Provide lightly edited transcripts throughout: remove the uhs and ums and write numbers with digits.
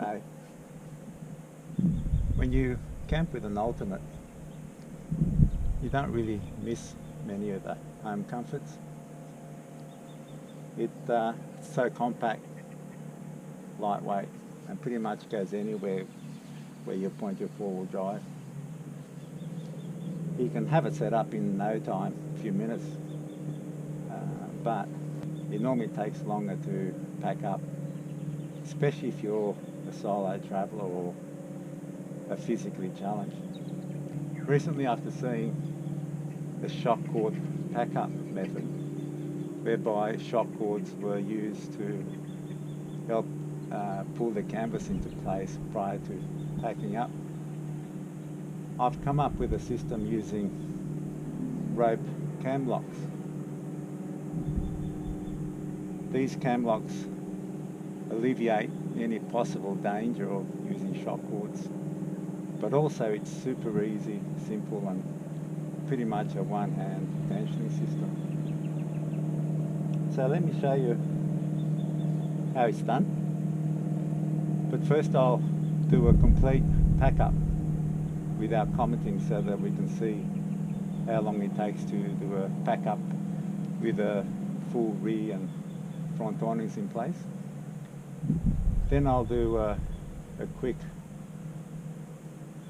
Now, when you camp with an alternate, you don't really miss many of the home comforts. It's so compact, lightweight, and pretty much goes anywhere where you point your four-wheel drive. You can have it set up in no time, a few minutes, but it normally takes longer to pack up, especially if you're a solo traveller or are physically challenged. Recently, after seeing the shock cord pack-up method, whereby shock cords were used to help pull the canvas into place prior to packing up, I've come up with a system using rope cam locks. These cam locks alleviate any possible danger of using shock cords, but also it's super easy, simple, and pretty much a one-hand tensioning system. So let me show you how it's done. But first I'll do a complete pack-up without commenting so that we can see how long it takes to do a pack-up with a full rear and front awnings in place. Then I'll do a quick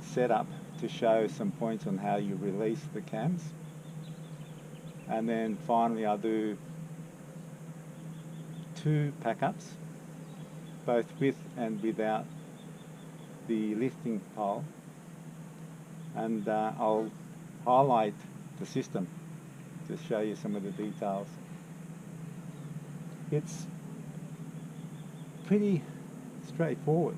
setup to show some points on how you release the cams. And then finally I'll do 2 pack-ups, both with and without the lifting pole, and I'll highlight the system to show you some of the details. It's pretty straightforward,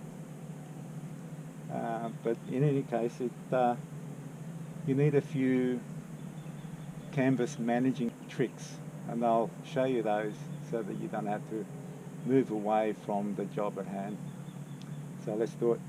but in any case you need a few canvas managing tricks, and I'll show you those so that you don't have to move away from the job at hand. So let's do it.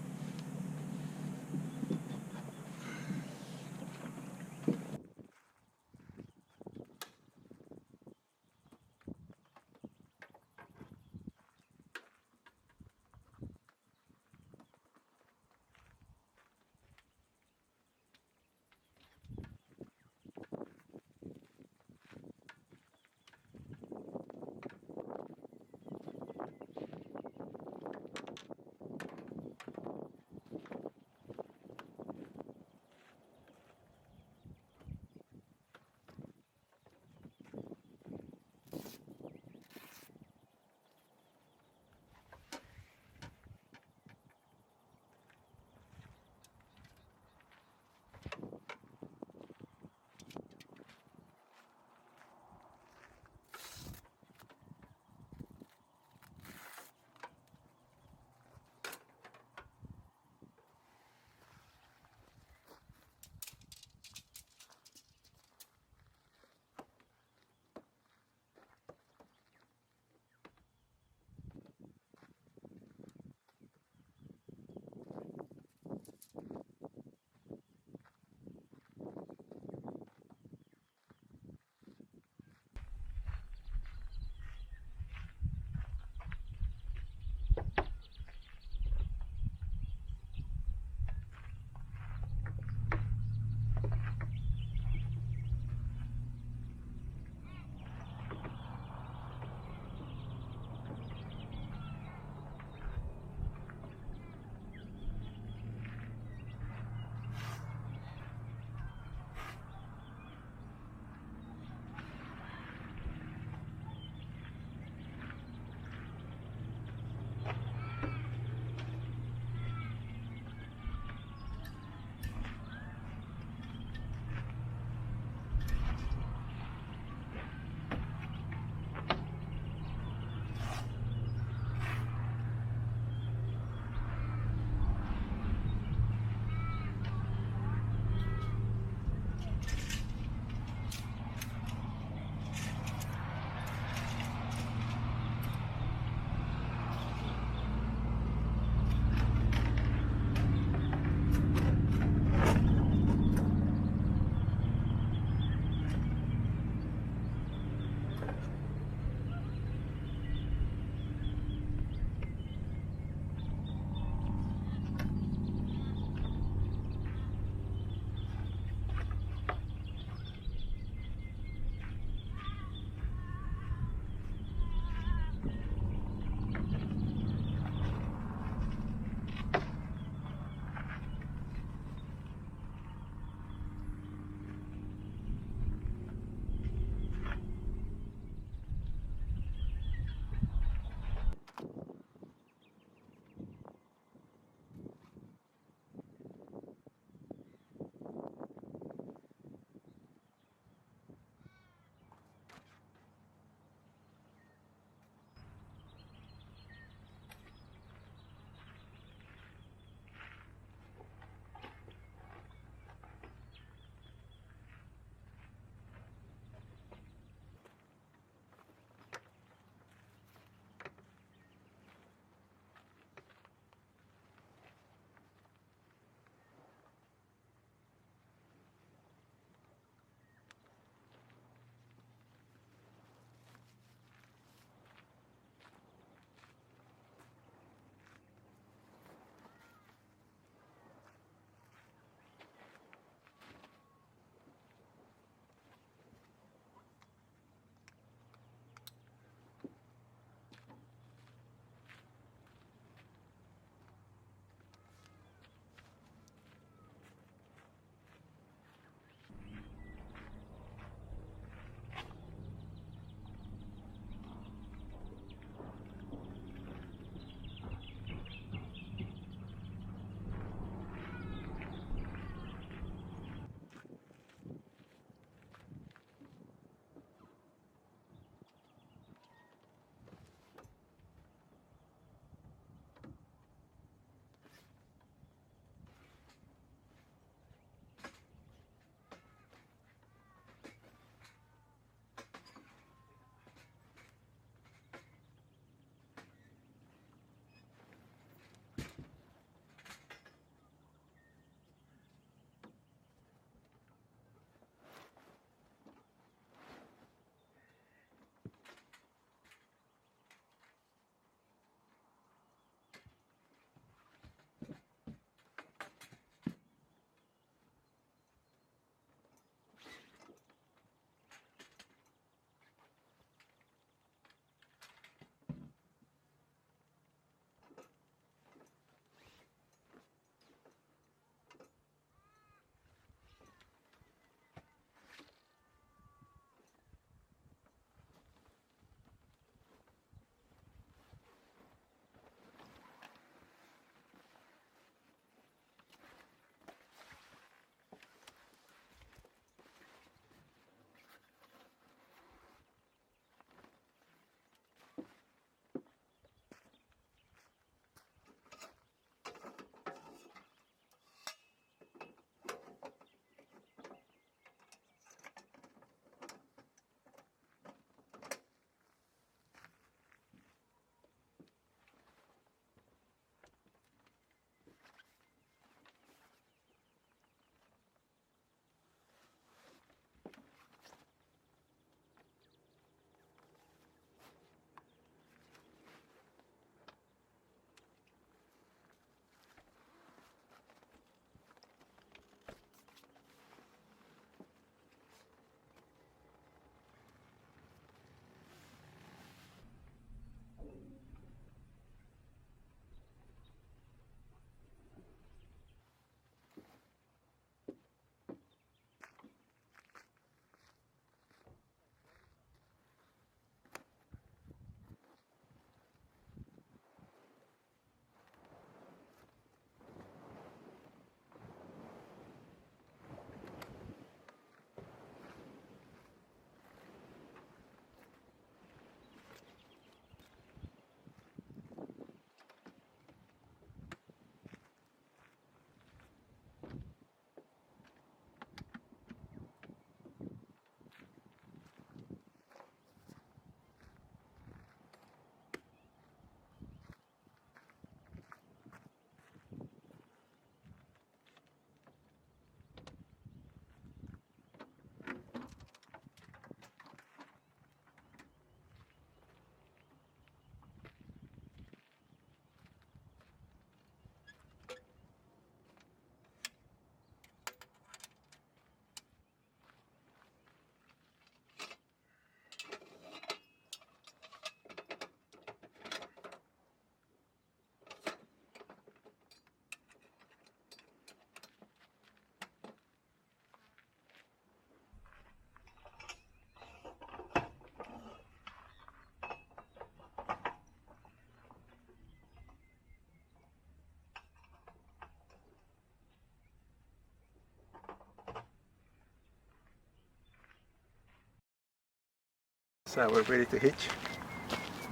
So we're ready to hitch.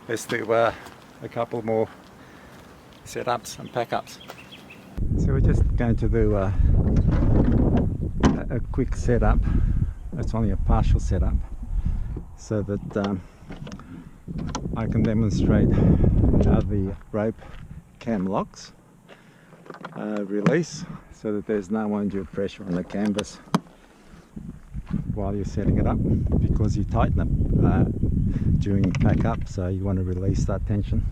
Let's do a couple more setups and pack-ups. So we're just going to do a quick setup. It's only a partial setup, so that I can demonstrate how the rope cam locks release, so that there's no undue pressure on the canvas while you're setting it up, because you tighten it during pack up, so you want to release that tension.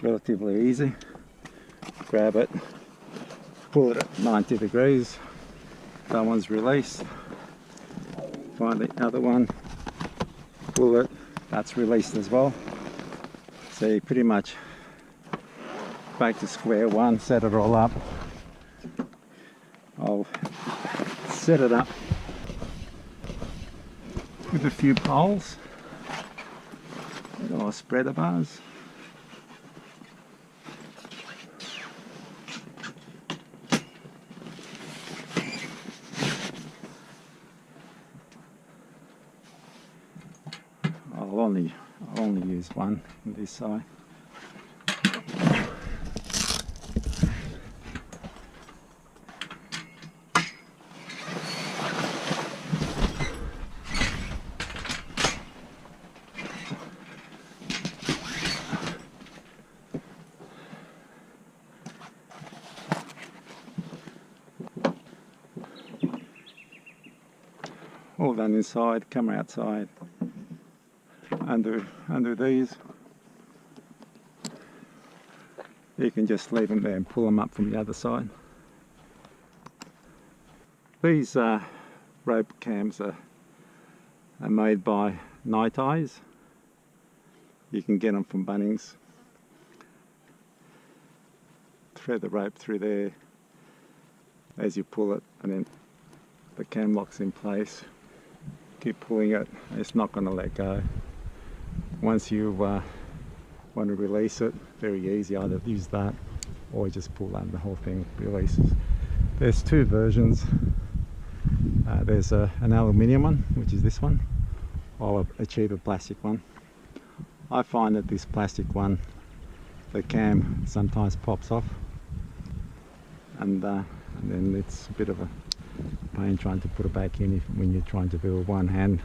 Relatively easy. Grab it, pull it at 90 degrees, that one's released. Find the other one, pull it, that's released as well. So you're pretty much back to square one, set it all up. I'll set it up with a few poles, or spreader bars. I'll only use one on this side. All done inside, come outside, under these. You can just leave them there and pull them up from the other side. These rope cams are made by Night Eyes. You can get them from Bunnings. Thread the rope through there as you pull it, and then the cam locks in place. Keep pulling it, it's not going to let go. Once you want to release it, very easy, either use that or just pull that and the whole thing releases. There's two versions. There's an aluminium one, which is this one, or a cheaper plastic one. I find that this plastic one, the cam sometimes pops off, and then it's a bit of a pain trying to put it back in when you're trying to do a one hand.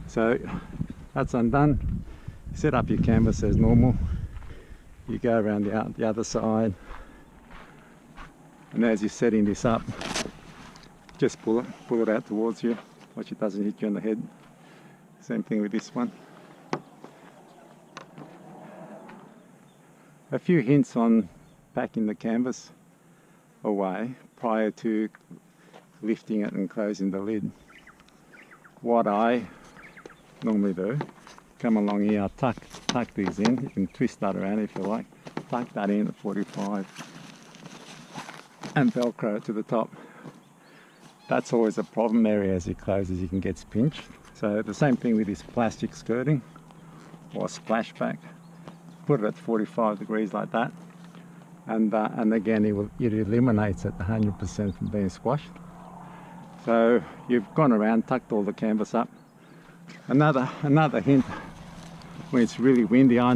So that's undone. Set up your canvas as normal. You go around the other side, and as you're setting this up, just pull it out towards you, watch it doesn't hit you on the head. Same thing with this one. A few hints on packing the canvas away prior to lifting it and closing the lid. What I normally do, come along here, I'll tuck these in. You can twist that around if you like. Tuck that in at 45 and Velcro it to the top. That's always a problem area. As you close, as you can get pinched. So the same thing with this plastic skirting or splashback. Put it at 45 degrees like that. And again, it eliminates it 100% from being squashed. So you've gone around, tucked all the canvas up. Another hint, when it's really windy, I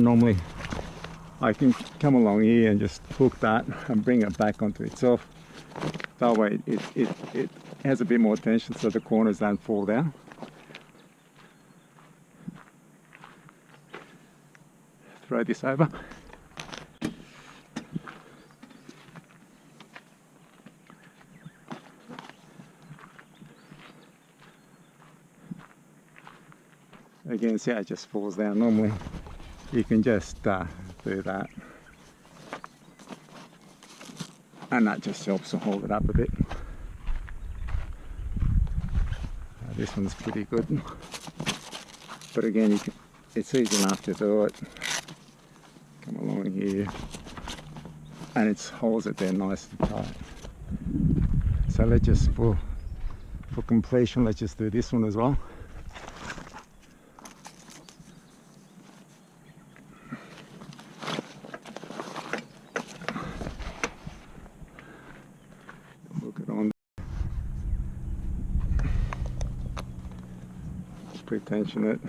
can come along here and just hook that and bring it back onto itself. That way it has a bit more tension, so the corners don't fall down. Throw this over. Again, see how it just falls down. Normally you can just do that, and that just helps to hold it up a bit. This one's pretty good, but again, it's easy enough to do it. Come along here, and it holds it there nice and tight. So let's just, for completion, let's just do this one as well. Hook it on. Pre-tension it.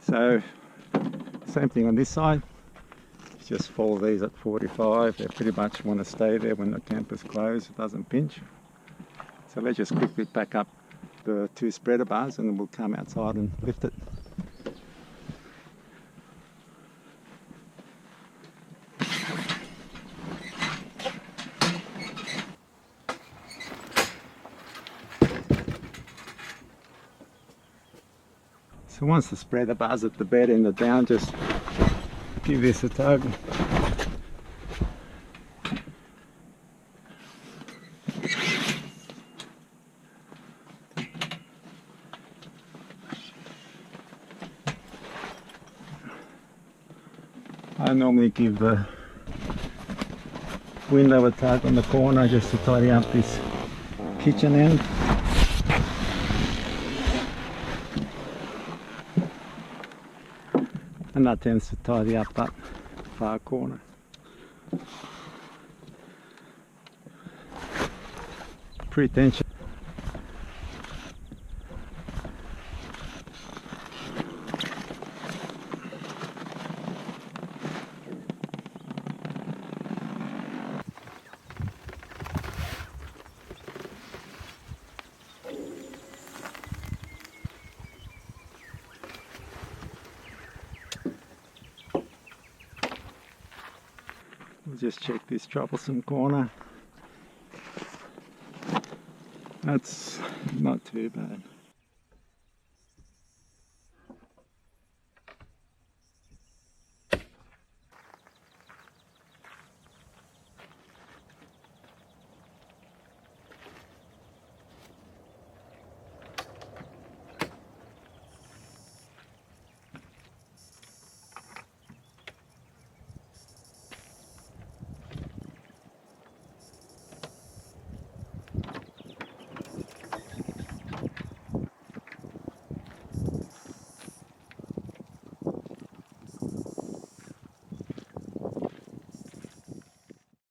So same thing on this side, just follow these at 45. They pretty much want to stay there when the temper's closed, it doesn't pinch. So let's just quickly pack up the 2 spreader bars and then we'll come outside and lift it. So once the spreader bars at the bed end are down, just give this a tug. I normally give the window a tug on the corner just to tidy up this kitchen end. And that tends to tidy up that far corner. Pre-tension. We'll just check this troublesome corner. That's not too bad.